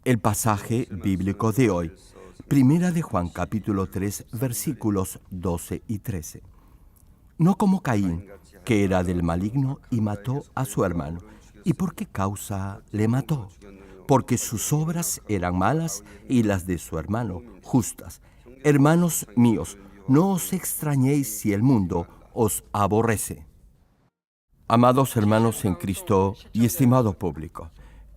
El pasaje bíblico de hoy, Primera de Juan capítulo 3, versículos 12 y 13. No como Caín, que era del maligno y mató a su hermano. ¿Y por qué causa le mató? Porque sus obras eran malas y las de su hermano justas. Hermanos míos, no os extrañéis si el mundo os aborrece. Amados hermanos en Cristo y estimado público,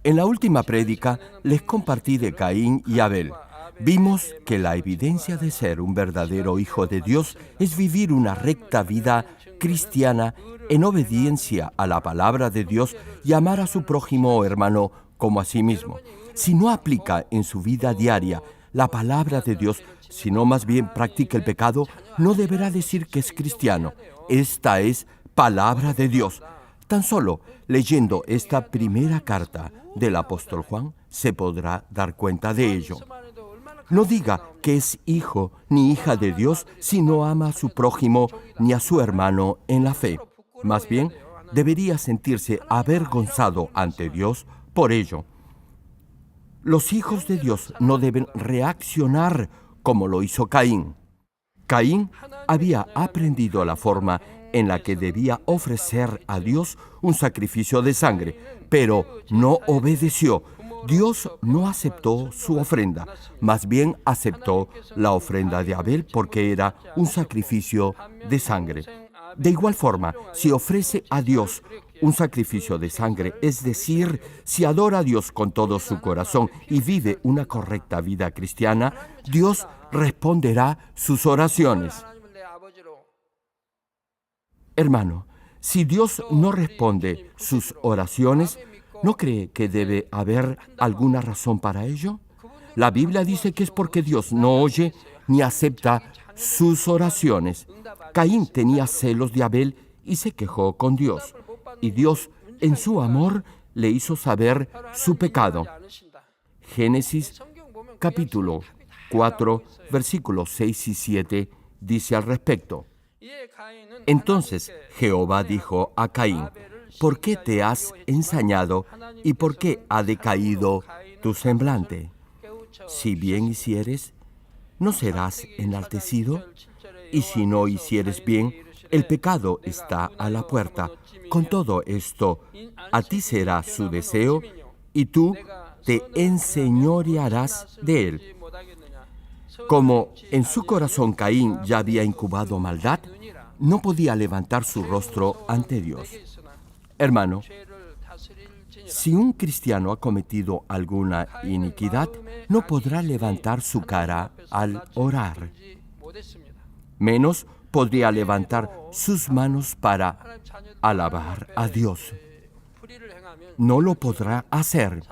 en la última prédica les compartí de Caín y Abel. Vimos que la evidencia de ser un verdadero hijo de Dios es vivir una recta vida cristiana en obediencia a la palabra de Dios y amar a su prójimo o hermano como a sí mismo. Si no aplica en su vida diaria la palabra de Dios, sino más bien practica el pecado, no deberá decir que es cristiano. Esta es palabra de Dios. Tan solo leyendo esta primera carta del apóstol Juan se podrá dar cuenta de ello. No diga que es hijo ni hija de Dios si no ama a su prójimo ni a su hermano en la fe. Más bien, debería sentirse avergonzado ante Dios por ello. Los hijos de Dios no deben reaccionar como lo hizo Caín. Caín había aprendido la forma en la que debía ofrecer a Dios un sacrificio de sangre, pero no obedeció. Dios no aceptó su ofrenda, más bien aceptó la ofrenda de Abel porque era un sacrificio de sangre. De igual forma, si ofrece a Dios un sacrificio de sangre, es decir, si adora a Dios con todo su corazón y vive una correcta vida cristiana, Dios responderá sus oraciones. Hermano, si Dios no responde sus oraciones, ¿no cree que debe haber alguna razón para ello? La Biblia dice que es porque Dios no oye ni acepta sus oraciones. Caín tenía celos de Abel y se quejó con Dios. Y Dios, en su amor, le hizo saber su pecado. Génesis capítulo 4, versículos 6 y 7 dice al respecto. Entonces Jehová dijo a Caín: ¿por qué te has ensañado y por qué ha decaído tu semblante? Si bien hicieres, ¿no serás enaltecido? Y si no hicieres bien, el pecado está a la puerta. Con todo esto, a ti será su deseo y tú te enseñorearás de él. Como en su corazón Caín ya había incubado maldad, no podía levantar su rostro ante Dios. Hermano, si un cristiano ha cometido alguna iniquidad, no podrá levantar su cara al orar. Menos podría levantar sus manos para alabar a Dios. No lo podrá hacer.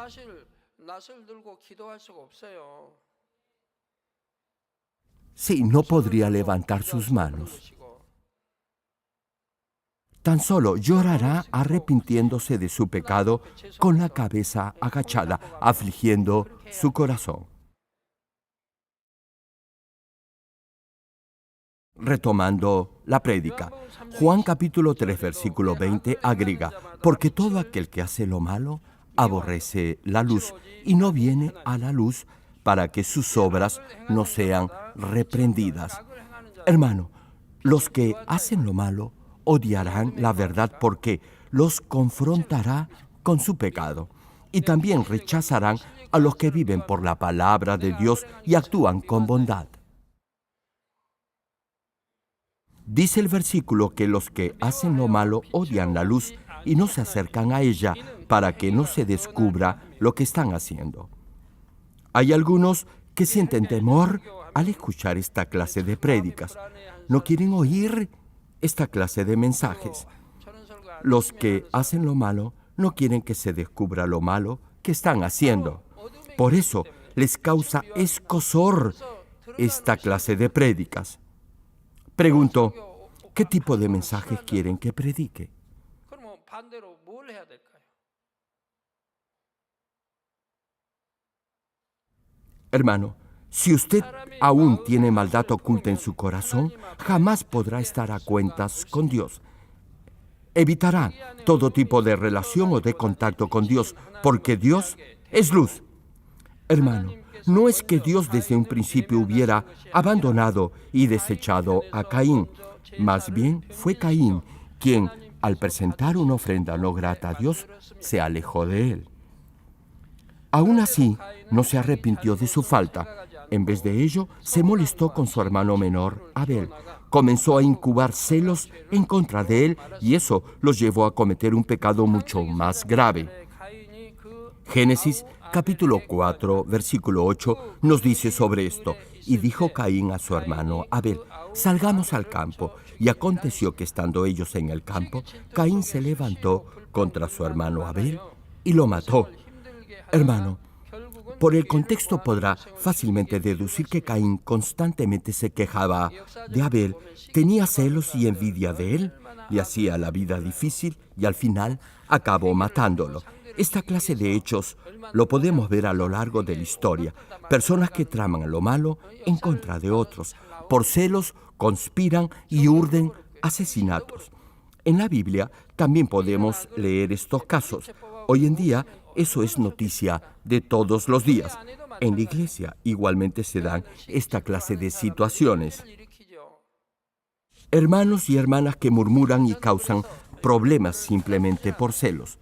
Sí, no podría levantar sus manos. Tan solo llorará arrepintiéndose de su pecado con la cabeza agachada, afligiendo su corazón. Retomando la prédica, Juan capítulo 3, versículo 20 agrega: porque todo aquel que hace lo malo aborrece la luz y no viene a la luz para que sus obras no sean reprendidas. Hermano, los que hacen lo malo odiarán la verdad porque los confrontará con su pecado. Y también rechazarán a los que viven por la palabra de Dios y actúan con bondad. Dice el versículo que los que hacen lo malo odian la luz y no se acercan a ella para que no se descubra lo que están haciendo. Hay algunos que sienten temor al escuchar esta clase de prédicas. No quieren oír esta clase de mensajes. Los que hacen lo malo no quieren que se descubra lo malo que están haciendo. Por eso les causa escozor esta clase de prédicas. Pregunto, ¿qué tipo de mensajes quieren que predique? Hermano, si usted aún tiene maldad oculta en su corazón, jamás podrá estar a cuentas con Dios. Evitará todo tipo de relación o de contacto con Dios, porque Dios es luz. Hermano, no es que Dios desde un principio hubiera abandonado y desechado a Caín. Más bien fue Caín quien, al presentar una ofrenda no grata a Dios, se alejó de él. Aún así, no se arrepintió de su falta. En vez de ello, se molestó con su hermano menor, Abel. Comenzó a incubar celos en contra de él y eso los llevó a cometer un pecado mucho más grave. Génesis capítulo 4, versículo 8 nos dice sobre esto: y dijo Caín a su hermano Abel: salgamos al campo. Y aconteció que estando ellos en el campo, Caín se levantó contra su hermano Abel y lo mató. Hermano, por el contexto podrá fácilmente deducir que Caín constantemente se quejaba de Abel, tenía celos y envidia de él, le hacía la vida difícil y al final acabó matándolo. Esta clase de hechos lo podemos ver a lo largo de la historia. Personas que traman lo malo en contra de otros. Por celos conspiran y urden asesinatos. En la Biblia también podemos leer estos casos. Hoy en día eso es noticia de todos los días. En la iglesia igualmente se dan esta clase de situaciones. Hermanos y hermanas que murmuran y causan problemas simplemente por celos.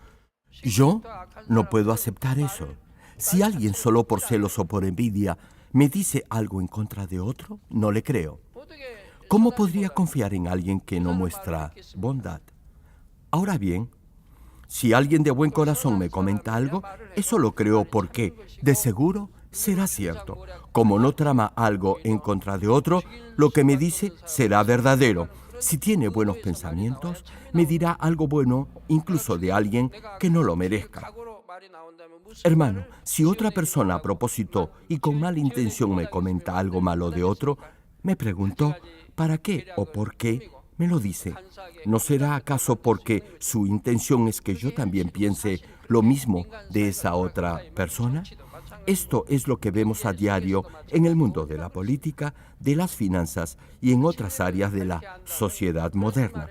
Yo no puedo aceptar eso. Si alguien solo por celos o por envidia me dice algo en contra de otro, no le creo. ¿Cómo podría confiar en alguien que no muestra bondad? Ahora bien, si alguien de buen corazón me comenta algo, eso lo creo porque, de seguro, será cierto. Como no trama algo en contra de otro, lo que me dice será verdadero. Si tiene buenos pensamientos, me dirá algo bueno incluso de alguien que no lo merezca. Hermano, si otra persona a propósito y con mala intención me comenta algo malo de otro, me pregunto, ¿para qué o por qué me lo dice? ¿No será acaso porque su intención es que yo también piense lo mismo de esa otra persona? Esto es lo que vemos a diario en el mundo de la política, de las finanzas y en otras áreas de la sociedad moderna.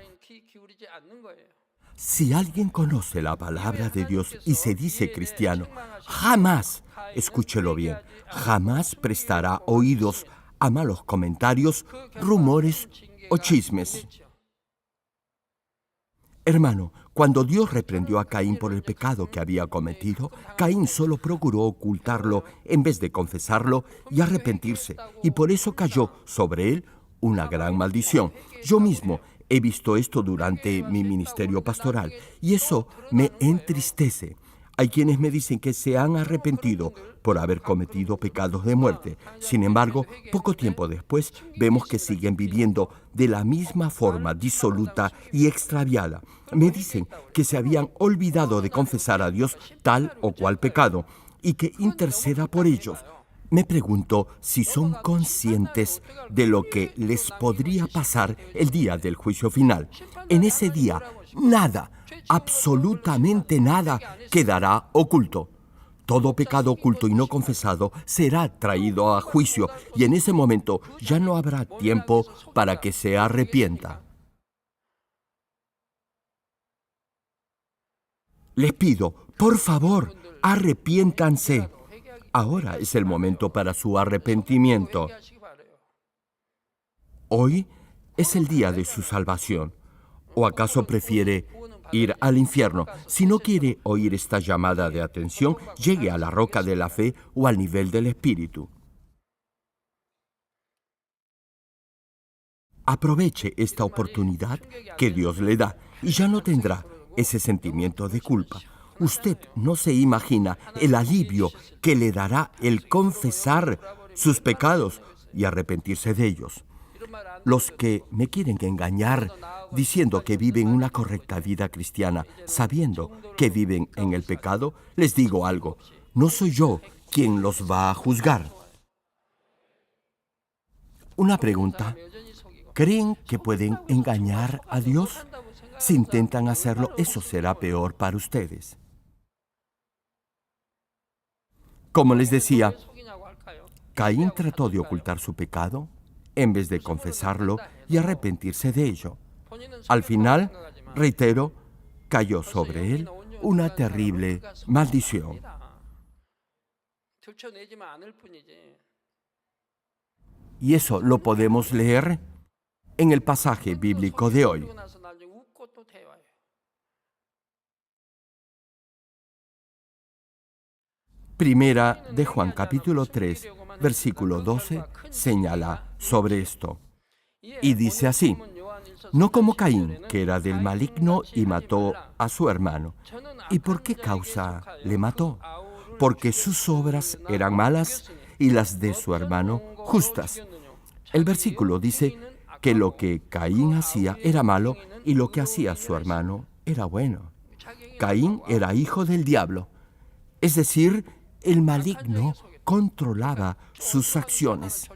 Si alguien conoce la palabra de Dios y se dice cristiano, jamás, escúchelo bien, jamás prestará oídos a malos comentarios, rumores o chismes. Hermano, cuando Dios reprendió a Caín por el pecado que había cometido, Caín solo procuró ocultarlo en vez de confesarlo y arrepentirse, y por eso cayó sobre él una gran maldición. Yo mismo he visto esto durante mi ministerio pastoral, y eso me entristece. Hay quienes me dicen que se han arrepentido por haber cometido pecados de muerte. Sin embargo, poco tiempo después, vemos que siguen viviendo de la misma forma disoluta y extraviada. Me dicen que se habían olvidado de confesar a Dios tal o cual pecado y que interceda por ellos. Me pregunto si son conscientes de lo que les podría pasar el día del juicio final. En ese día, nada, absolutamente nada, quedará oculto. Todo pecado oculto y no confesado será traído a juicio y en ese momento ya no habrá tiempo para que se arrepienta. Les pido, por favor, arrepiéntanse. Ahora es el momento para su arrepentimiento. Hoy es el día de su salvación. ¿O acaso prefiere ir al infierno? Si no quiere oír esta llamada de atención, llegue a la roca de la fe o al nivel del Espíritu. Aproveche esta oportunidad que Dios le da y ya no tendrá ese sentimiento de culpa. Usted no se imagina el alivio que le dará el confesar sus pecados y arrepentirse de ellos. Los que me quieren engañar diciendo que viven una correcta vida cristiana, sabiendo que viven en el pecado, les digo algo, no soy yo quien los va a juzgar. Una pregunta, ¿creen que pueden engañar a Dios? Si intentan hacerlo, eso será peor para ustedes. Como les decía, Caín trató de ocultar su pecado en vez de confesarlo y arrepentirse de ello. Al final, reitero, cayó sobre él una terrible maldición. Y eso lo podemos leer en el pasaje bíblico de hoy. Primera de Juan capítulo 3, versículo 12, señala sobre esto. Y dice así: no como Caín, que era del maligno y mató a su hermano. ¿Y por qué causa le mató? Porque sus obras eran malas y las de su hermano justas. El versículo dice que lo que Caín hacía era malo y lo que hacía su hermano era bueno. Caín era hijo del diablo, es decir, el maligno controlaba sus acciones.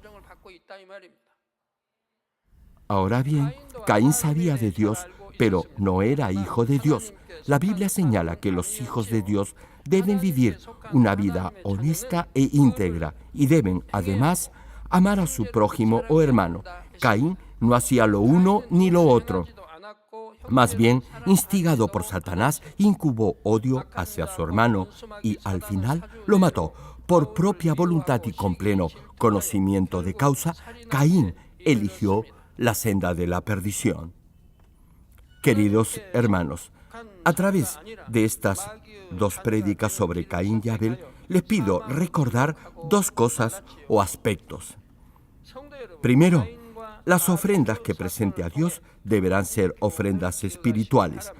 Ahora bien, Caín sabía de Dios, pero no era hijo de Dios. La Biblia señala que los hijos de Dios deben vivir una vida honesta e íntegra y deben, además, amar a su prójimo o hermano. Caín no hacía lo uno ni lo otro. Más bien, instigado por Satanás, incubó odio hacia su hermano y al final lo mató. Por propia voluntad y con pleno conocimiento de causa, Caín eligió la senda de la perdición. Queridos hermanos, a través de estas dos prédicas sobre Caín y Abel, les pido recordar dos cosas o aspectos. Primero, las ofrendas que presente a Dios deberán ser ofrendas espirituales.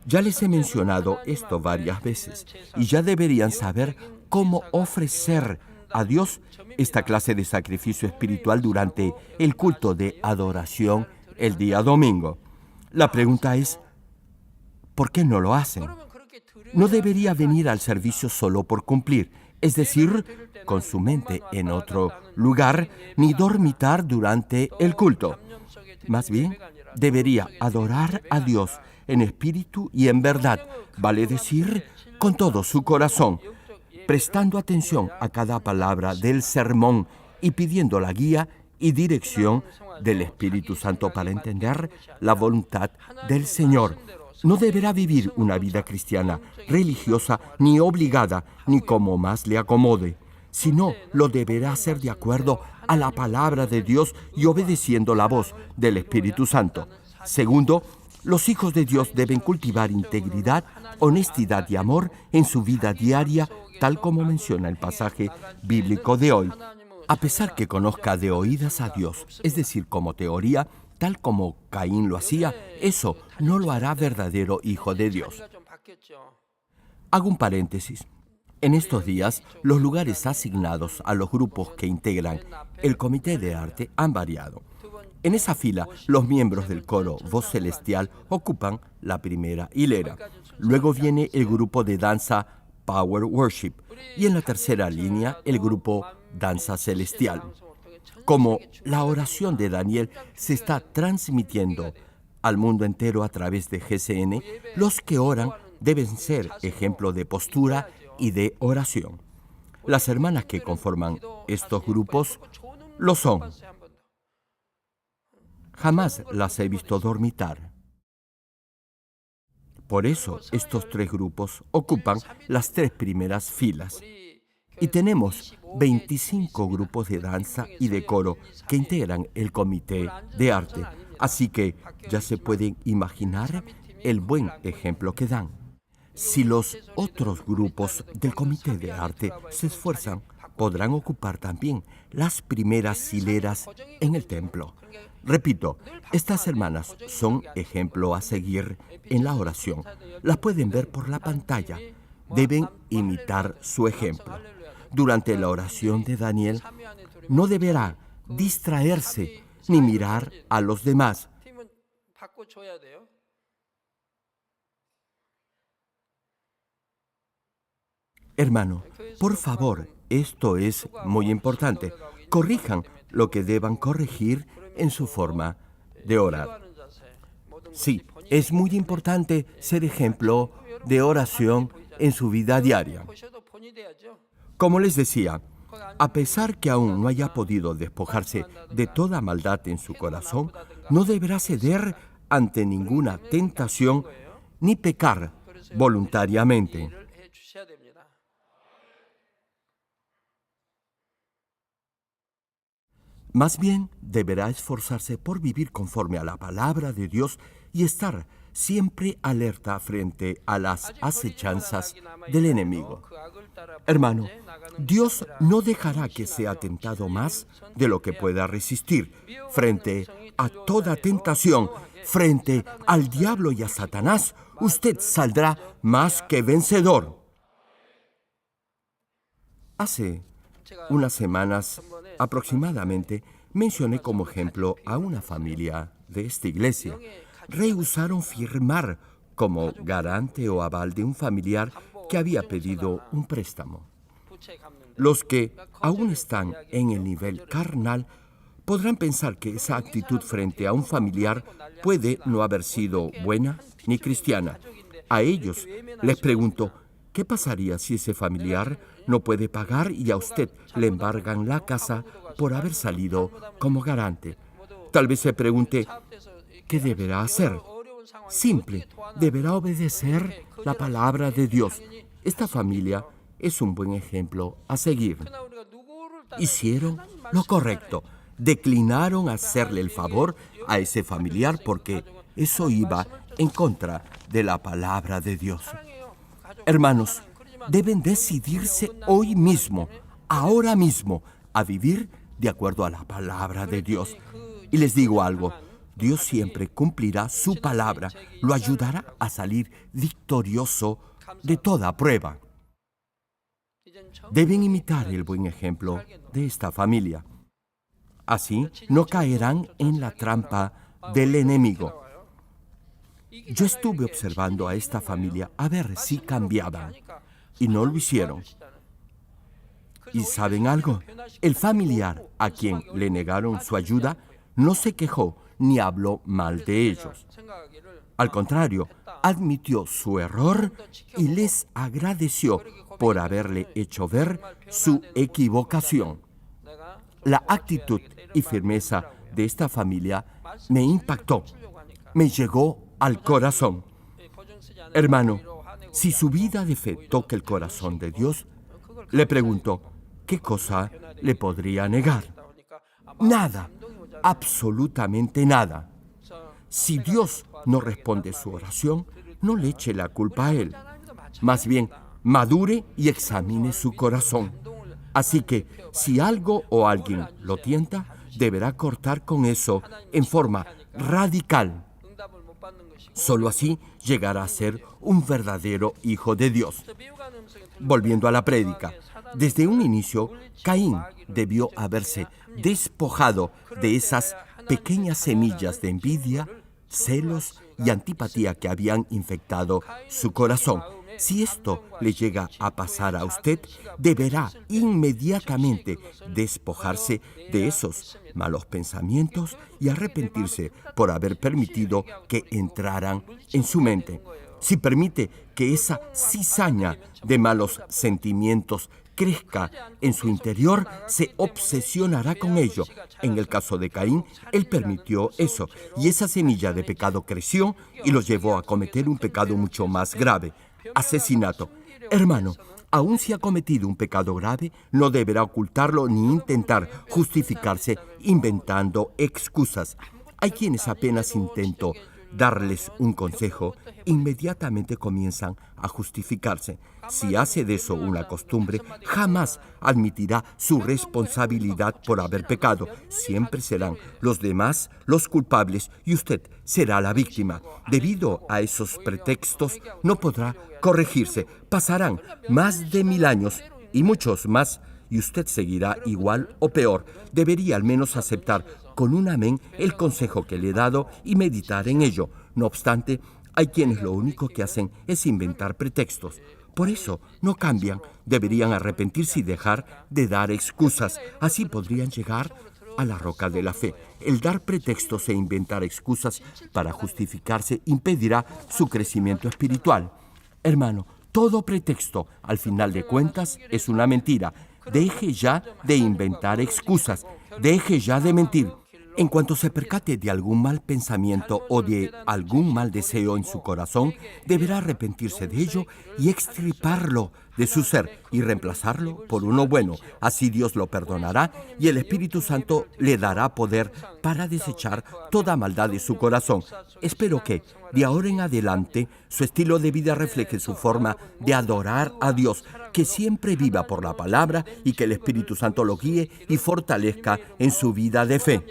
Ya les he mencionado esto varias veces y ya deberían saber cómo ofrecer a Dios esta clase de sacrificio espiritual durante el culto de adoración el día domingo. La pregunta es, ¿por qué no lo hacen? No debería venir al servicio solo por cumplir, es decir, con su mente en otro lugar, ni dormitar durante el culto. Más bien, debería adorar a Dios en espíritu y en verdad, vale decir, con todo su corazón, prestando atención a cada palabra del sermón y pidiendo la guía y dirección del Espíritu Santo para entender la voluntad del Señor. No deberá vivir una vida cristiana, religiosa, ni obligada, ni como más le acomode, sino lo deberá hacer de acuerdo a la palabra de Dios y obedeciendo la voz del Espíritu Santo. Segundo, los hijos de Dios deben cultivar integridad, honestidad y amor en su vida diaria, tal como menciona el pasaje bíblico de hoy. A pesar que conozca de oídas a Dios, es decir, como teoría, tal como Caín lo hacía, eso no lo hará verdadero hijo de Dios. Hago un paréntesis. En estos días, los lugares asignados a los grupos que integran el Comité de Arte han variado. En esa fila, los miembros del coro Voz Celestial ocupan la primera hilera. Luego viene el grupo de danza Power Worship y en la tercera línea el grupo Danza Celestial. Como la oración de Daniel se está transmitiendo al mundo entero a través de GCN, los que oran deben ser ejemplo de postura y de oración. Las hermanas que conforman estos grupos lo son. Jamás las he visto dormitar. Por eso, estos tres grupos ocupan las tres primeras filas. Y tenemos 25 grupos de danza y de coro que integran el Comité de Arte. Así que ya se pueden imaginar el buen ejemplo que dan. Si los otros grupos del Comité de Arte se esfuerzan, podrán ocupar también las primeras hileras en el templo. Repito, estas hermanas son ejemplo a seguir en la oración. Las pueden ver por la pantalla. Deben imitar su ejemplo. Durante la oración de Daniel, no deberá distraerse ni mirar a los demás. Hermano, por favor, esto es muy importante. Corrijan lo que deban corregir en su forma de orar. Sí, es muy importante ser ejemplo de oración en su vida diaria. Como les decía, a pesar que aún no haya podido despojarse de toda maldad en su corazón, no deberá ceder ante ninguna tentación ni pecar voluntariamente. Más bien, deberá esforzarse por vivir conforme a la palabra de Dios y estar siempre alerta frente a las acechanzas del enemigo. Hermano, Dios no dejará que sea tentado más de lo que pueda resistir. Frente a toda tentación, frente al diablo y a Satanás, usted saldrá más que vencedor. Hace unas semanas aproximadamente mencioné como ejemplo a una familia de esta iglesia. Rehusaron firmar como garante o aval de un familiar que había pedido un préstamo. Los que aún están en el nivel carnal podrán pensar que esa actitud frente a un familiar puede no haber sido buena ni cristiana. A ellos les pregunto, ¿qué pasaría si ese familiar no puede pagar y a usted le embargan la casa por haber salido como garante? Tal vez se pregunte, ¿qué deberá hacer? Simple, deberá obedecer la palabra de Dios. Esta familia es un buen ejemplo a seguir. Hicieron lo correcto. Declinaron hacerle el favor a ese familiar porque eso iba en contra de la palabra de Dios. Hermanos, deben decidirse hoy mismo, ahora mismo, a vivir de acuerdo a la palabra de Dios. Y les digo algo, Dios siempre cumplirá su palabra, lo ayudará a salir victorioso de toda prueba. Deben imitar el buen ejemplo de esta familia. Así no caerán en la trampa del enemigo. Yo estuve observando a esta familia a ver si cambiaban, y no lo hicieron. ¿Y saben algo? El familiar a quien le negaron su ayuda no se quejó ni habló mal de ellos. Al contrario, admitió su error y les agradeció por haberle hecho ver su equivocación. La actitud y firmeza de esta familia me impactó, me llegó al corazón. Hermano, si su vida de fe toca el corazón de Dios, le pregunto, ¿qué cosa le podría negar? Nada, absolutamente nada. Si Dios no responde su oración, no le eche la culpa a Él. Más bien, madure y examine su corazón. Así que, si algo o alguien lo tienta, deberá cortar con eso en forma radical. Solo así llegará a ser un verdadero hijo de Dios. Volviendo a la prédica, desde un inicio, Caín debió haberse despojado de esas pequeñas semillas de envidia, celos y antipatía que habían infectado su corazón. Si esto le llega a pasar a usted, deberá inmediatamente despojarse de esos malos pensamientos y arrepentirse por haber permitido que entraran en su mente. Si permite que esa cizaña de malos sentimientos crezca en su interior, se obsesionará con ello. En el caso de Caín, él permitió eso, y esa semilla de pecado creció y lo llevó a cometer un pecado mucho más grave: asesinato. Hermano, aun si ha cometido un pecado grave, no deberá ocultarlo ni intentar justificarse inventando excusas. Hay quienes apenas intento darles un consejo, inmediatamente comienzan a justificarse. Si hace de eso una costumbre, jamás admitirá su responsabilidad por haber pecado. Siempre serán los demás los culpables y usted será la víctima. Debido a esos pretextos, no podrá corregirse. Pasarán más de 1000 años y muchos más, y usted seguirá igual o peor. Debería al menos aceptar con un amén el consejo que le he dado y meditar en ello. No obstante, hay quienes lo único que hacen es inventar pretextos. Por eso no cambian. Deberían arrepentirse y dejar de dar excusas. Así podrían llegar a la roca de la fe. El dar pretextos e inventar excusas para justificarse impedirá su crecimiento espiritual. Hermano, todo pretexto, al final de cuentas, es una mentira. Deje ya de inventar excusas. Deje ya de mentir. En cuanto se percate de algún mal pensamiento o de algún mal deseo en su corazón, deberá arrepentirse de ello y extirparlo de su ser y reemplazarlo por uno bueno. Así Dios lo perdonará y el Espíritu Santo le dará poder para desechar toda maldad de su corazón. Espero que, de ahora en adelante, su estilo de vida refleje su forma de adorar a Dios, que siempre viva por la palabra y que el Espíritu Santo lo guíe y fortalezca en su vida de fe.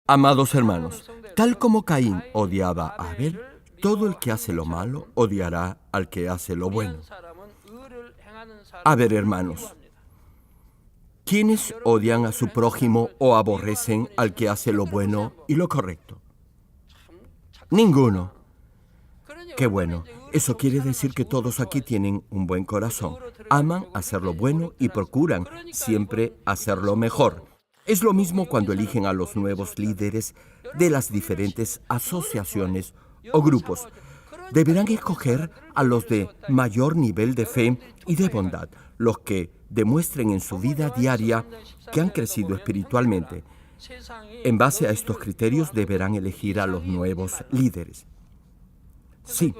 Amados hermanos, tal como Caín odiaba a Abel, todo el que hace lo malo odiará al que hace lo bueno. A ver, hermanos, ¿quiénes odian a su prójimo o aborrecen al que hace lo bueno y lo correcto? Ninguno. Qué bueno. Eso quiere decir que todos aquí tienen un buen corazón. Aman hacer lo bueno y procuran siempre hacer lo mejor. Es lo mismo cuando eligen a los nuevos líderes de las diferentes asociaciones o grupos. Deberán escoger a los de mayor nivel de fe y de bondad, los que demuestren en su vida diaria que han crecido espiritualmente. En base a estos criterios deberán elegir a los nuevos líderes. Sí,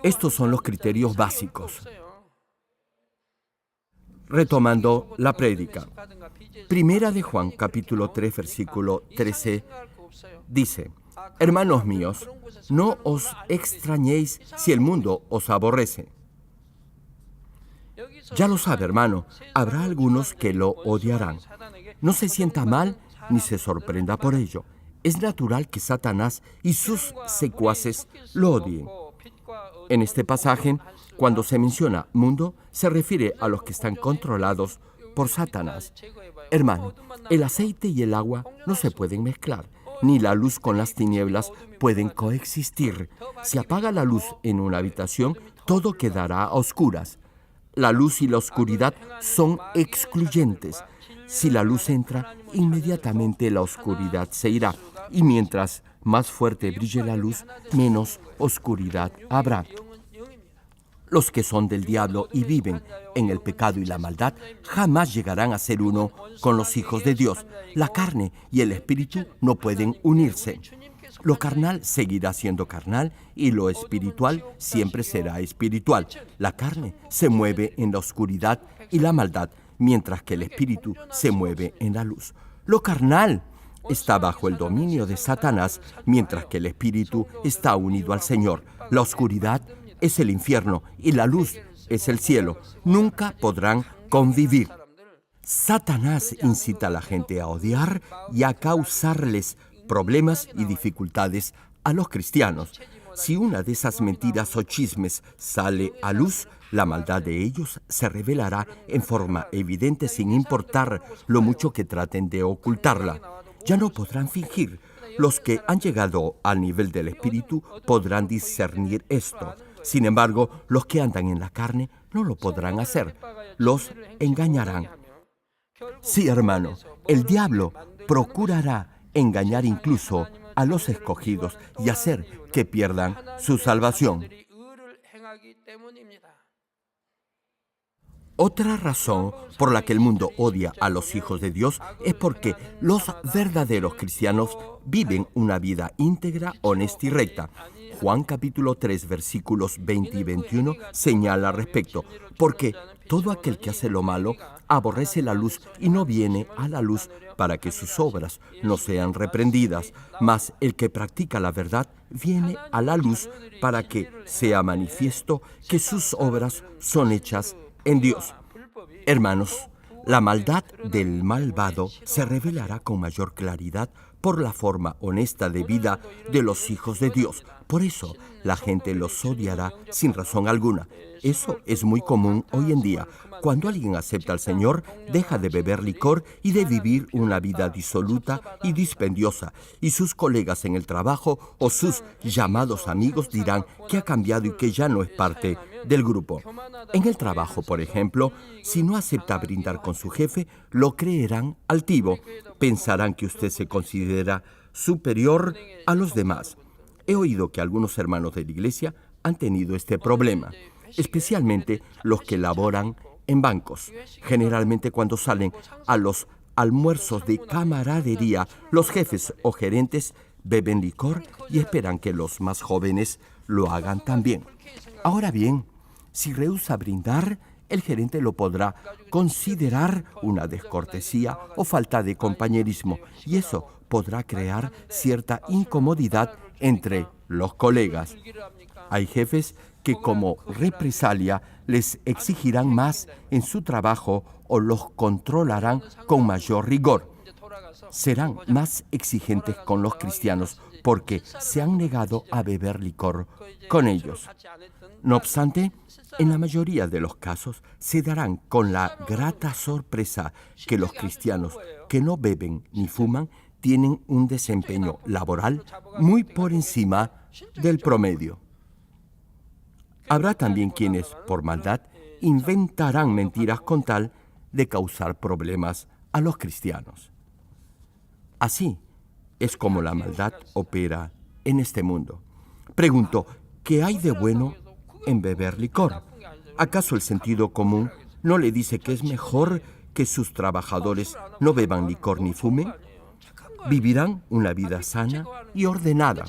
estos son los criterios básicos. Retomando la prédica. Primera de Juan, capítulo 3, versículo 13, dice: Hermanos míos, no os extrañéis si el mundo os aborrece. Ya lo sabe, hermano, habrá algunos que lo odiarán. No se sienta mal ni se sorprenda por ello. Es natural que Satanás y sus secuaces lo odien. En este pasaje, cuando se menciona mundo, se refiere a los que están controlados por Satanás. Hermano, el aceite y el agua no se pueden mezclar, ni la luz con las tinieblas pueden coexistir. Si apaga la luz en una habitación, todo quedará a oscuras. La luz y la oscuridad son excluyentes. Si la luz entra, inmediatamente la oscuridad se irá. Y mientras más fuerte brille la luz, menos oscuridad habrá. Los que son del diablo y viven en el pecado y la maldad jamás llegarán a ser uno con los hijos de Dios. La carne y el espíritu no pueden unirse. Lo carnal seguirá siendo carnal y lo espiritual siempre será espiritual. La carne se mueve en la oscuridad y la maldad, mientras que el espíritu se mueve en la luz. Lo carnal está bajo el dominio de Satanás, mientras que el espíritu está unido al Señor. La oscuridad es el infierno y la luz es el cielo. Nunca podrán convivir. Satanás incita a la gente a odiar y a causarles problemas y dificultades a los cristianos. Si una de esas mentiras o chismes sale a luz, la maldad de ellos se revelará en forma evidente sin importar lo mucho que traten de ocultarla. Ya no podrán fingir. Los que han llegado al nivel del espíritu podrán discernir esto. Sin embargo, los que andan en la carne no lo podrán hacer. Los engañarán. Sí, hermano, el diablo procurará engañar incluso a los escogidos y hacer que pierdan su salvación. Otra razón por la que el mundo odia a los hijos de Dios es porque los verdaderos cristianos viven una vida íntegra, honesta y recta. Juan capítulo 3, versículos 20 y 21 señala al respecto, porque todo aquel que hace lo malo aborrece la luz y no viene a la luz para que sus obras no sean reprendidas, mas el que practica la verdad viene a la luz para que sea manifiesto que sus obras son hechas en Dios. Hermanos, la maldad del malvado se revelará con mayor claridad por la forma honesta de vida de los hijos de Dios. Por eso, la gente los odiará sin razón alguna. Eso es muy común hoy en día. Cuando alguien acepta al Señor, deja de beber licor y de vivir una vida disoluta y dispendiosa, y sus colegas en el trabajo o sus llamados amigos dirán que ha cambiado y que ya no es parte del grupo. En el trabajo, por ejemplo, si no acepta brindar con su jefe, lo creerán altivo. Pensarán que usted se considera superior a los demás. He oído que algunos hermanos de la iglesia han tenido este problema, especialmente los que laboran en bancos. Generalmente cuando salen a los almuerzos de camaradería, los jefes o gerentes beben licor y esperan que los más jóvenes lo hagan también. Ahora bien, Si rehúsa brindar, el gerente lo podrá considerar una descortesía o falta de compañerismo, y eso podrá crear cierta incomodidad entre los colegas. Hay jefes que como represalia les exigirán más en su trabajo o los controlarán con mayor rigor. Serán más exigentes con los cristianos porque se han negado a beber licor con ellos. No obstante, en la mayoría de los casos se darán con la grata sorpresa que los cristianos que no beben ni fuman tienen un desempeño laboral muy por encima del promedio. Habrá también quienes, por maldad, inventarán mentiras con tal de causar problemas a los cristianos. Así es como la maldad opera en este mundo. Pregunto, ¿qué hay de bueno en beber licor? ¿Acaso el sentido común no le dice que es mejor que sus trabajadores no beban licor ni fumen? Vivirán una vida sana y ordenada.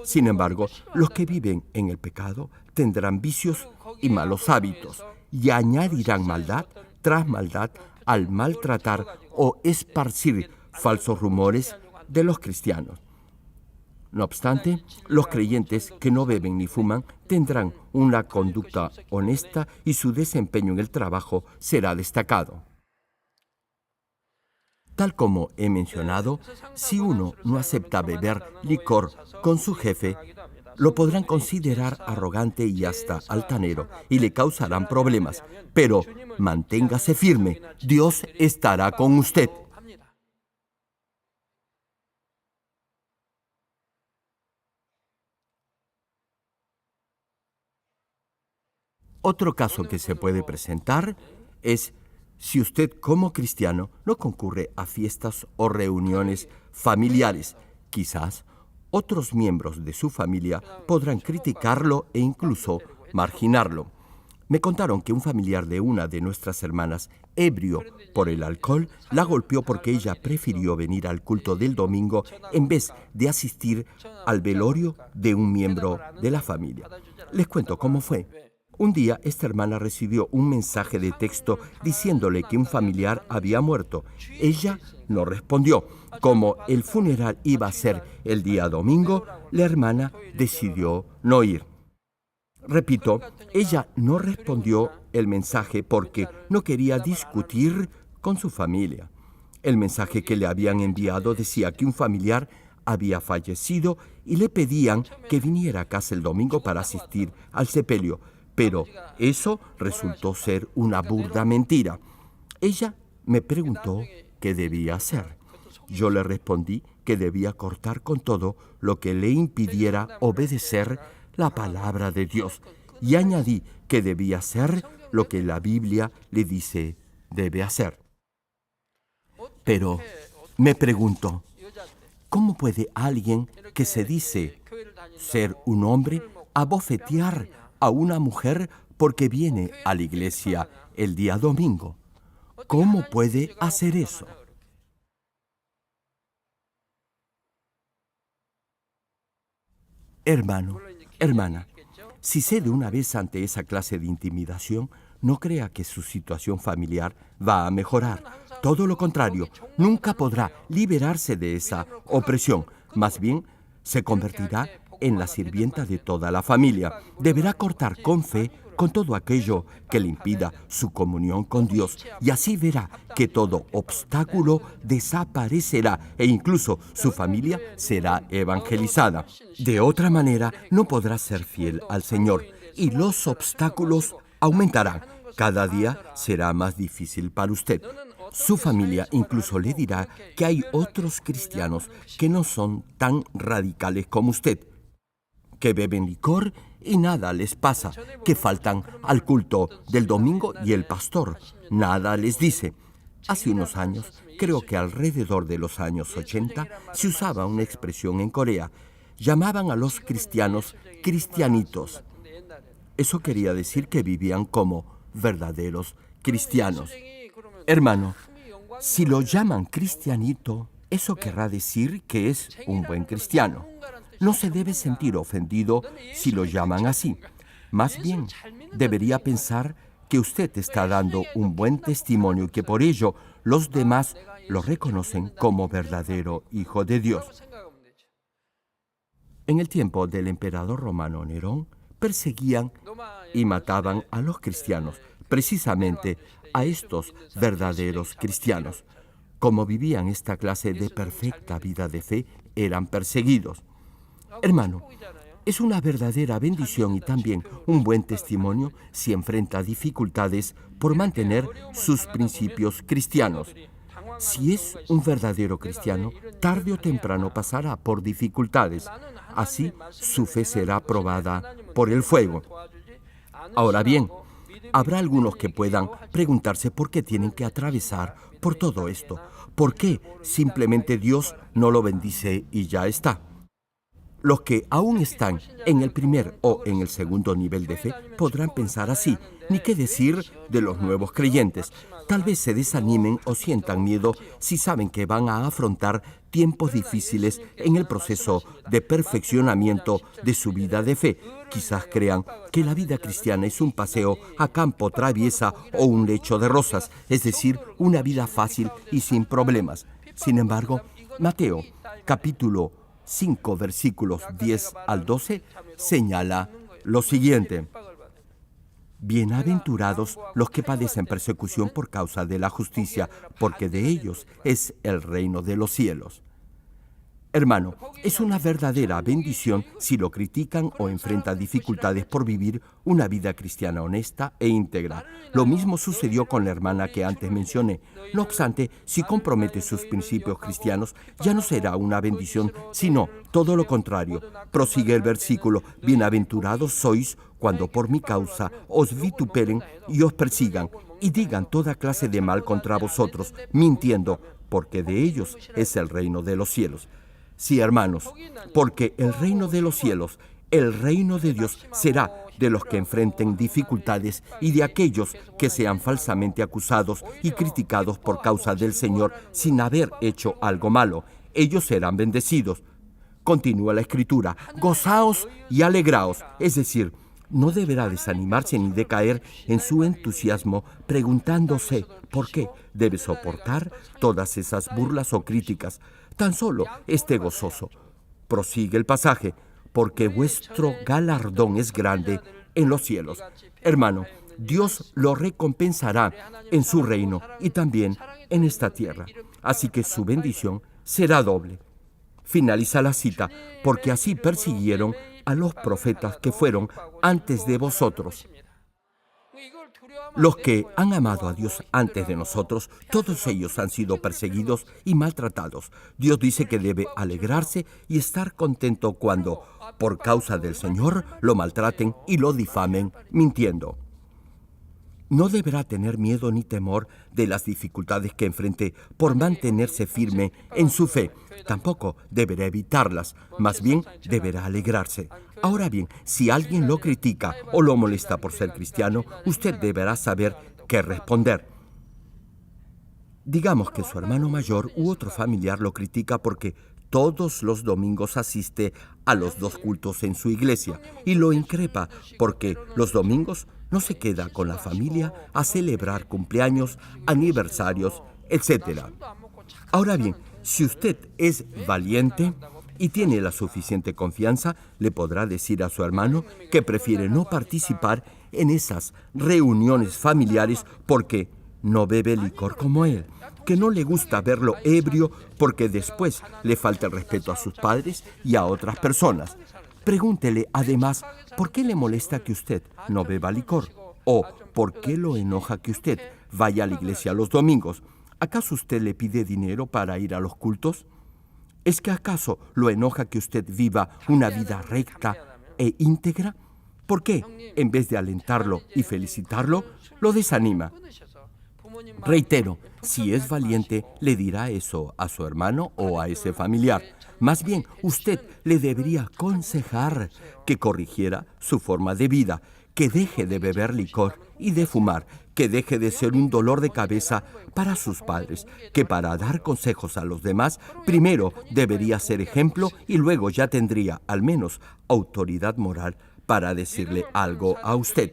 Sin embargo, los que viven en el pecado tendrán vicios y malos hábitos y añadirán maldad tras maldad al maltratar o esparcir falsos rumores de los cristianos. No obstante, los creyentes que no beben ni fuman tendrán una conducta honesta y su desempeño en el trabajo será destacado. Tal como he mencionado, si uno no acepta beber licor con su jefe, lo podrán considerar arrogante y hasta altanero y le causarán problemas. Pero manténgase firme, Dios estará con usted. Otro caso que se puede presentar es si usted como cristiano no concurre a fiestas o reuniones familiares. Quizás otros miembros de su familia podrán criticarlo e incluso marginarlo. Me contaron que un familiar de una de nuestras hermanas, ebrio por el alcohol, la golpeó porque ella prefirió venir al culto del domingo en vez de asistir al velorio de un miembro de la familia. Les cuento cómo fue. Un día, esta hermana recibió un mensaje de texto diciéndole que un familiar había muerto. Ella no respondió. Como el funeral iba a ser el día domingo, la hermana decidió no ir. Repito, ella no respondió el mensaje porque no quería discutir con su familia. El mensaje que le habían enviado decía que un familiar había fallecido y le pedían que viniera a casa el domingo para asistir al sepelio. Pero eso resultó ser una burda mentira. Ella me preguntó qué debía hacer. Yo le respondí que debía cortar con todo lo que le impidiera obedecer la palabra de Dios y añadí que debía hacer lo que la Biblia le dice debe hacer. Pero me pregunto, ¿cómo puede alguien que se dice ser un hombre abofetear a una mujer porque viene a la iglesia el día domingo? ¿Cómo puede hacer eso? Hermano, hermana, si cede una vez ante esa clase de intimidación, no crea que su situación familiar va a mejorar. Todo lo contrario, nunca podrá liberarse de esa opresión. Más bien, se convertirá en la sirvienta de toda la familia. Deberá cortar con fe con todo aquello que le impida su comunión con Dios, y así verá que todo obstáculo desaparecerá e incluso su familia será evangelizada. De otra manera, no podrá ser fiel al Señor y los obstáculos aumentarán. Cada día será más difícil para usted. Su familia incluso le dirá que hay otros cristianos que no son tan radicales como usted, que beben licor y nada les pasa, que faltan al culto del domingo y el pastor nada les dice. Hace unos años, creo que alrededor de los años 80, se usaba una expresión en Corea. Llamaban a los cristianos cristianitos. Eso quería decir que vivían como verdaderos cristianos. Hermano, si lo llaman cristianito, eso querrá decir que es un buen cristiano. No se debe sentir ofendido si lo llaman así. Más bien, debería pensar que usted está dando un buen testimonio y que por ello los demás lo reconocen como verdadero hijo de Dios. En el tiempo del emperador romano Nerón, perseguían y mataban a los cristianos, precisamente a estos verdaderos cristianos. Como vivían esta clase de perfecta vida de fe, eran perseguidos. Hermano, es una verdadera bendición y también un buen testimonio si enfrenta dificultades por mantener sus principios cristianos. Si es un verdadero cristiano, tarde o temprano pasará por dificultades. Así, su fe será probada por el fuego. Ahora bien, habrá algunos que puedan preguntarse por qué tienen que atravesar por todo esto. ¿Por qué simplemente Dios no lo bendice y ya está? Los que aún están en el primer o en el segundo nivel de fe podrán pensar así, ni qué decir de los nuevos creyentes. Tal vez se desanimen o sientan miedo si saben que van a afrontar tiempos difíciles en el proceso de perfeccionamiento de su vida de fe. Quizás crean que la vida cristiana es un paseo a campo traviesa o un lecho de rosas, es decir, una vida fácil y sin problemas. Sin embargo, Mateo, capítulo 5, versículos 10 al 12, señala lo siguiente: Bienaventurados los que padecen persecución por causa de la justicia, porque de ellos es el reino de los cielos. Hermano, es una verdadera bendición si lo critican o enfrenta dificultades por vivir una vida cristiana honesta e íntegra. Lo mismo sucedió con la hermana que antes mencioné. No obstante, si compromete sus principios cristianos, ya no será una bendición, sino todo lo contrario. Prosigue el versículo: Bienaventurados sois cuando por mi causa os vituperen y os persigan, y digan toda clase de mal contra vosotros, mintiendo, porque de ellos es el reino de los cielos. Sí, hermanos, porque el reino de los cielos, el reino de Dios, será de los que enfrenten dificultades y de aquellos que sean falsamente acusados y criticados por causa del Señor sin haber hecho algo malo. Ellos serán bendecidos. Continúa la Escritura: gozaos y alegraos, es decir, no deberá desanimarse ni decaer en su entusiasmo preguntándose por qué debe soportar todas esas burlas o críticas. Tan solo esté gozoso. Prosigue el pasaje: porque vuestro galardón es grande en los cielos. Hermano, Dios lo recompensará en su reino y también en esta tierra. Así que su bendición será doble. Finaliza la cita: porque así persiguieron a los profetas que fueron antes de vosotros. Los que han amado a Dios antes de nosotros, todos ellos han sido perseguidos y maltratados. Dios dice que debe alegrarse y estar contento cuando, por causa del Señor, lo maltraten y lo difamen mintiendo. No deberá tener miedo ni temor de las dificultades que enfrente por mantenerse firme en su fe. Tampoco deberá evitarlas, más bien deberá alegrarse. Ahora bien, si alguien lo critica o lo molesta por ser cristiano, usted deberá saber qué responder. Digamos que su hermano mayor u otro familiar lo critica porque todos los domingos asiste a los 2 cultos en su iglesia y lo increpa porque los domingos no se queda con la familia a celebrar cumpleaños, aniversarios, etc. Ahora bien, si usted es valiente y tiene la suficiente confianza, le podrá decir a su hermano que prefiere no participar en esas reuniones familiares porque no bebe licor como él, que no le gusta verlo ebrio porque después le falta el respeto a sus padres y a otras personas. Pregúntele además por qué le molesta que usted no beba licor o por qué lo enoja que usted vaya a la iglesia los domingos. ¿Acaso usted le pide dinero para ir a los cultos? ¿Es que acaso lo enoja que usted viva una vida recta e íntegra? ¿Por qué, en vez de alentarlo y felicitarlo, lo desanima? Reitero, si es valiente, le dirá eso a su hermano o a ese familiar. Más bien, usted le debería aconsejar que corrigiera su forma de vida, que deje de beber licor y de fumar, que deje de ser un dolor de cabeza para sus padres, que para dar consejos a los demás, primero debería ser ejemplo y luego ya tendría, al menos, autoridad moral para decirle algo a usted.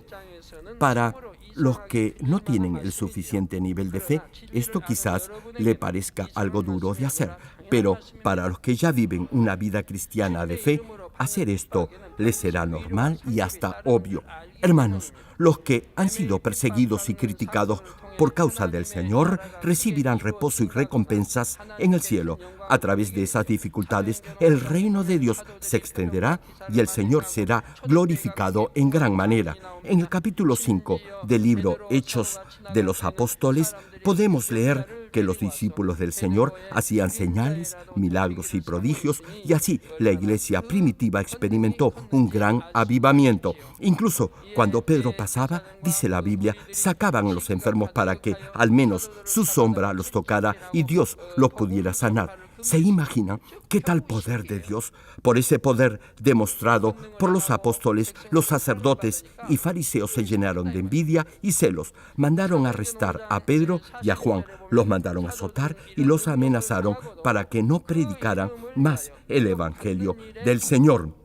Para los que no tienen el suficiente nivel de fe, esto quizás le parezca algo duro de hacer, pero para los que ya viven una vida cristiana de fe, hacer esto les será normal y hasta obvio. Hermanos, los que han sido perseguidos y criticados por causa del Señor recibirán reposo y recompensas en el cielo. A través de esas dificultades, el reino de Dios se extenderá y el Señor será glorificado en gran manera. En el capítulo 5 del libro Hechos de los Apóstoles, podemos leer que los discípulos del Señor hacían señales, milagros y prodigios, y así la iglesia primitiva experimentó un gran avivamiento. Incluso cuando Pedro pasaba, dice la Biblia, sacaban a los enfermos para que al menos su sombra los tocara y Dios los pudiera sanar. ¿Se imaginan qué tal poder de Dios? Por ese poder demostrado por los apóstoles, los sacerdotes y fariseos se llenaron de envidia y celos. Mandaron arrestar a Pedro y a Juan, los mandaron azotar y los amenazaron para que no predicaran más el evangelio del Señor.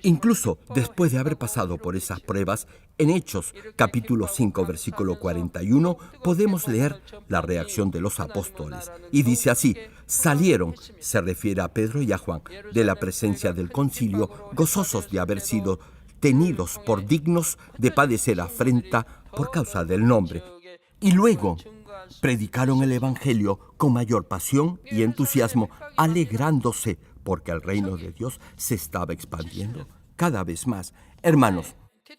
Incluso después de haber pasado por esas pruebas, en Hechos capítulo 5 versículo 41 podemos leer la reacción de los apóstoles. Y dice así: salieron, se refiere a Pedro y a Juan, de la presencia del concilio, gozosos de haber sido tenidos por dignos de padecer afrenta por causa del nombre. Y luego predicaron el evangelio con mayor pasión y entusiasmo, alegrándose porque el reino de Dios se estaba expandiendo cada vez más. Hermanos,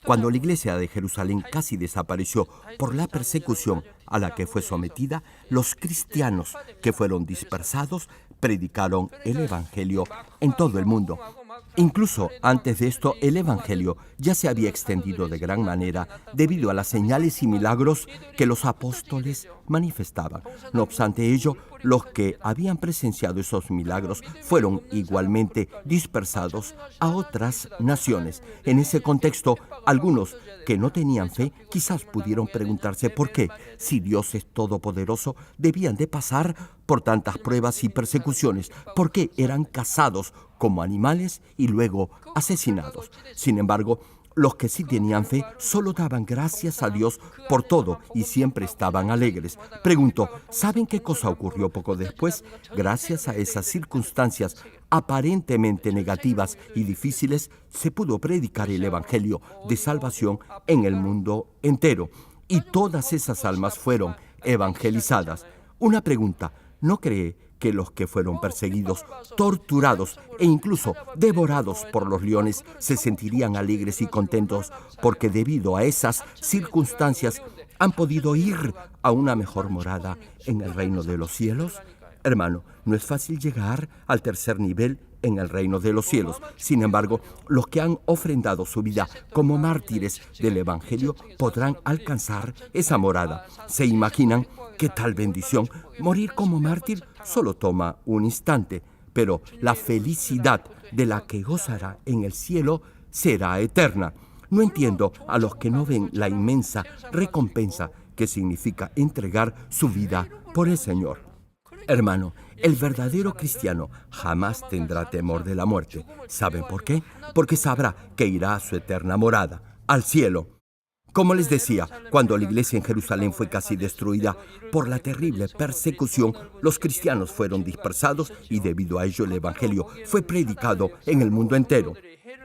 cuando la iglesia de Jerusalén casi desapareció por la persecución a la que fue sometida, los cristianos que fueron dispersados predicaron el evangelio en todo el mundo. Incluso antes de esto, el evangelio ya se había extendido de gran manera debido a las señales y milagros que los apóstoles manifestaban. No obstante ello, los que habían presenciado esos milagros fueron igualmente dispersados a otras naciones. En ese contexto, algunos que no tenían fe quizás pudieron preguntarse por qué, si Dios es todopoderoso, debían de pasar por tantas pruebas y persecuciones, por qué eran cazados como animales y luego asesinados. Sin embargo, los que sí tenían fe solo daban gracias a Dios por todo y siempre estaban alegres. Pregunto, ¿saben qué cosa ocurrió poco después? Gracias a esas circunstancias aparentemente negativas y difíciles, se pudo predicar el evangelio de salvación en el mundo entero. Y todas esas almas fueron evangelizadas. Una pregunta, ¿no cree que los que fueron perseguidos, torturados e incluso devorados por los leones se sentirían alegres y contentos porque debido a esas circunstancias han podido ir a una mejor morada en el reino de los cielos? Hermano, no es fácil llegar al tercer nivel en el reino de los cielos. Sin embargo, los que han ofrendado su vida como mártires del evangelio podrán alcanzar esa morada. ¿Se imaginan qué tal bendición? Morir como mártir solo toma un instante, pero la felicidad de la que gozará en el cielo será eterna. No entiendo a los que no ven la inmensa recompensa que significa entregar su vida por el Señor. Hermano, el verdadero cristiano jamás tendrá temor de la muerte. ¿Saben por qué? Porque sabrá que irá a su eterna morada, al cielo. Como les decía, cuando la iglesia en Jerusalén fue casi destruida por la terrible persecución, los cristianos fueron dispersados y debido a ello el evangelio fue predicado en el mundo entero.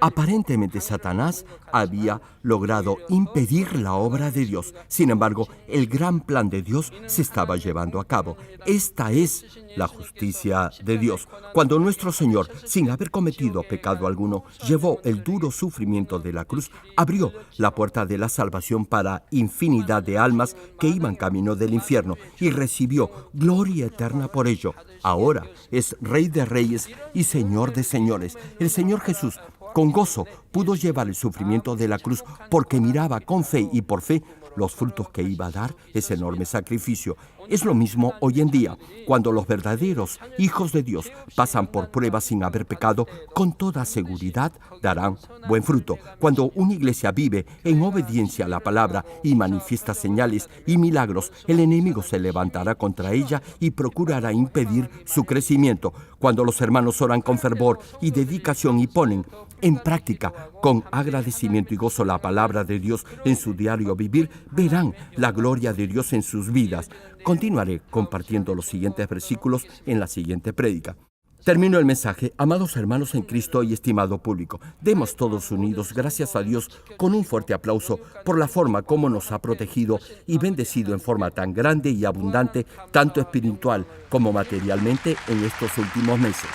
Aparentemente Satanás había logrado impedir la obra de Dios. Sin embargo, el gran plan de Dios se estaba llevando a cabo. Esta es la justicia de Dios. Cuando nuestro Señor, sin haber cometido pecado alguno, llevó el duro sufrimiento de la cruz, abrió la puerta de la salvación para infinidad de almas que iban camino del infierno y recibió gloria eterna por ello. Ahora es Rey de Reyes y Señor de Señores. El Señor Jesús con gozo pudo llevar el sufrimiento de la cruz porque miraba con fe y por fe los frutos que iba a dar ese enorme sacrificio. Es lo mismo hoy en día, cuando los verdaderos hijos de Dios pasan por pruebas sin haber pecado, con toda seguridad darán buen fruto. Cuando una iglesia vive en obediencia a la palabra y manifiesta señales y milagros, el enemigo se levantará contra ella y procurará impedir su crecimiento. Cuando los hermanos oran con fervor y dedicación y ponen en práctica con agradecimiento y gozo la palabra de Dios en su diario vivir, verán la gloria de Dios en sus vidas. Continuaré compartiendo los siguientes versículos en la siguiente prédica. Termino el mensaje. Amados hermanos en Cristo y estimado público, demos todos unidos gracias a Dios con un fuerte aplauso por la forma como nos ha protegido y bendecido en forma tan grande y abundante, tanto espiritual como materialmente, en estos últimos meses.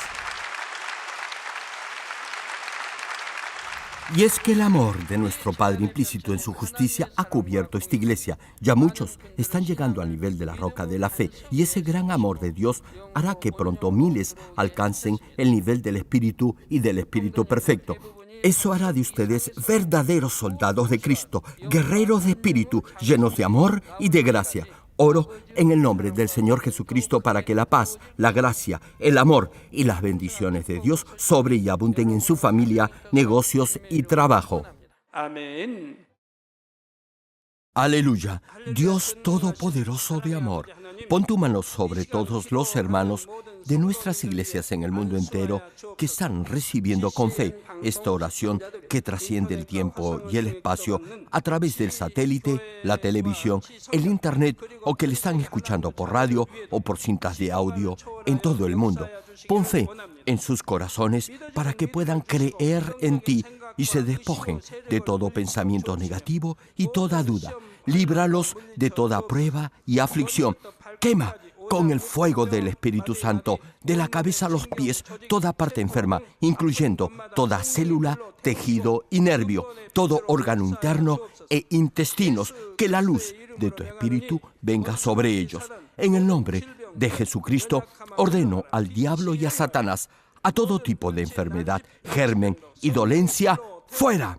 Y es que el amor de nuestro Padre implícito en su justicia ha cubierto esta iglesia. Ya muchos están llegando al nivel de la roca de la fe, y ese gran amor de Dios hará que pronto miles alcancen el nivel del Espíritu y del Espíritu perfecto. Eso hará de ustedes verdaderos soldados de Cristo, guerreros de espíritu, llenos de amor y de gracia. Oro en el nombre del Señor Jesucristo para que la paz, la gracia, el amor y las bendiciones de Dios sobre y abunden en su familia, negocios y trabajo. Amén. Aleluya. Dios Todopoderoso de amor, pon tu mano sobre todos los hermanos de nuestras iglesias en el mundo entero que están recibiendo con fe esta oración que trasciende el tiempo y el espacio a través del satélite, la televisión, el internet o que le están escuchando por radio o por cintas de audio en todo el mundo. Pon fe en sus corazones para que puedan creer en ti y se despojen de todo pensamiento negativo y toda duda. Líbralos de toda prueba y aflicción. Quema con el fuego del Espíritu Santo, de la cabeza a los pies, toda parte enferma, incluyendo toda célula, tejido y nervio, todo órgano interno e intestinos. Que la luz de tu Espíritu venga sobre ellos. En el nombre de Jesucristo, ordeno al diablo y a Satanás, a todo tipo de enfermedad, germen y dolencia, ¡fuera!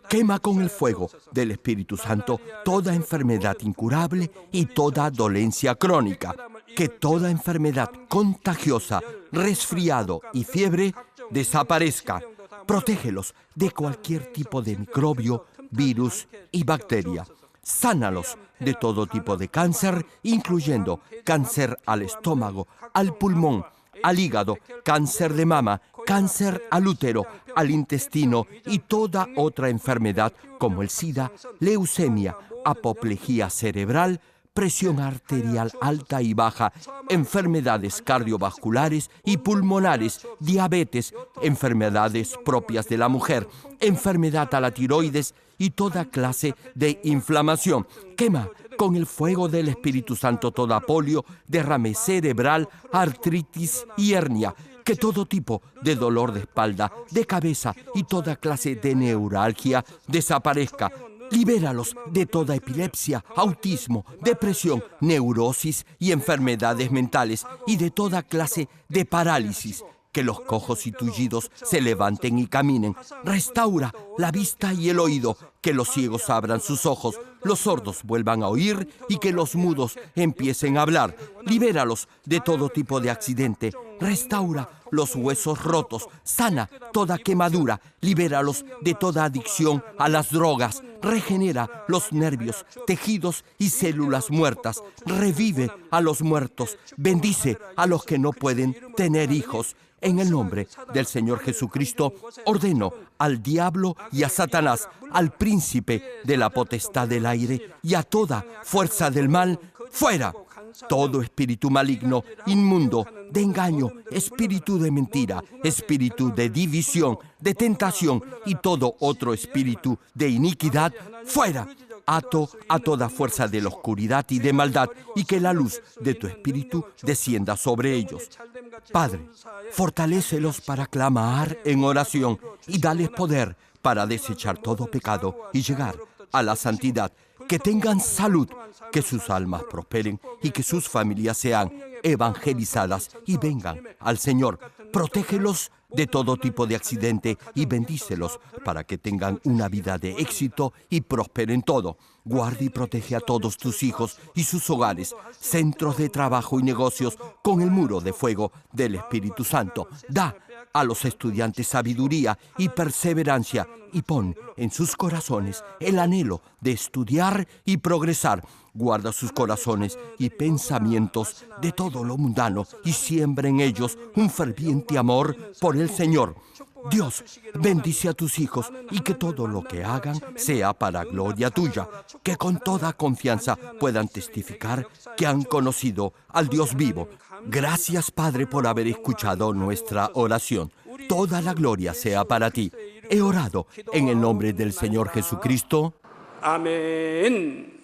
Quema con el fuego del Espíritu Santo toda enfermedad incurable y toda dolencia crónica. Que toda enfermedad contagiosa, resfriado y fiebre desaparezca. Protégelos de cualquier tipo de microbio, virus y bacteria. Sánalos de todo tipo de cáncer, incluyendo cáncer al estómago, al pulmón, al hígado, cáncer de mama, cáncer al útero, al intestino y toda otra enfermedad como el SIDA, leucemia, apoplejía cerebral, presión arterial alta y baja, enfermedades cardiovasculares y pulmonares, diabetes, enfermedades propias de la mujer, enfermedad a la tiroides y toda clase de inflamación. Quema con el fuego del Espíritu Santo toda polio, derrame cerebral, artritis y hernia. Que todo tipo de dolor de espalda, de cabeza y toda clase de neuralgia desaparezca. Libéralos de toda epilepsia, autismo, depresión, neurosis y enfermedades mentales y de toda clase de parálisis. Que los cojos y tullidos se levanten y caminen. Restaura la vista y el oído. Que los ciegos abran sus ojos, los sordos vuelvan a oír y que los mudos empiecen a hablar. Libéralos de todo tipo de accidente. Restaura los huesos rotos. Sana toda quemadura. Libéralos de toda adicción a las drogas. Regenera los nervios, tejidos y células muertas. Revive a los muertos. Bendice a los que no pueden tener hijos. En el nombre del Señor Jesucristo, ordeno al diablo y a Satanás, al príncipe de la potestad del aire y a toda fuerza del mal, ¡fuera! Todo espíritu maligno, inmundo, de engaño, espíritu de mentira, espíritu de división, de tentación y todo otro espíritu de iniquidad, ¡fuera! Ato a toda fuerza de la oscuridad y de maldad, y que la luz de tu Espíritu descienda sobre ellos. Padre, fortalécelos para clamar en oración y dales poder para desechar todo pecado y llegar a la santidad. Que tengan salud, que sus almas prosperen y que sus familias sean evangelizadas y vengan al Señor. Protégelos de todo tipo de accidente y bendícelos para que tengan una vida de éxito y prosperen todo. Guarda y protege a todos tus hijos y sus hogares, centros de trabajo y negocios con el muro de fuego del Espíritu Santo. Da a los estudiantes sabiduría y perseverancia y pon en sus corazones el anhelo de estudiar y progresar. Guarda sus corazones y pensamientos de todo lo mundano y siembra en ellos un ferviente amor por el Señor. Dios, bendice a tus hijos y que todo lo que hagan sea para gloria tuya, que con toda confianza puedan testificar que han conocido al Dios vivo. Gracias, Padre, por haber escuchado nuestra oración. Toda la gloria sea para ti. He orado en el nombre del Señor Jesucristo. 아멘.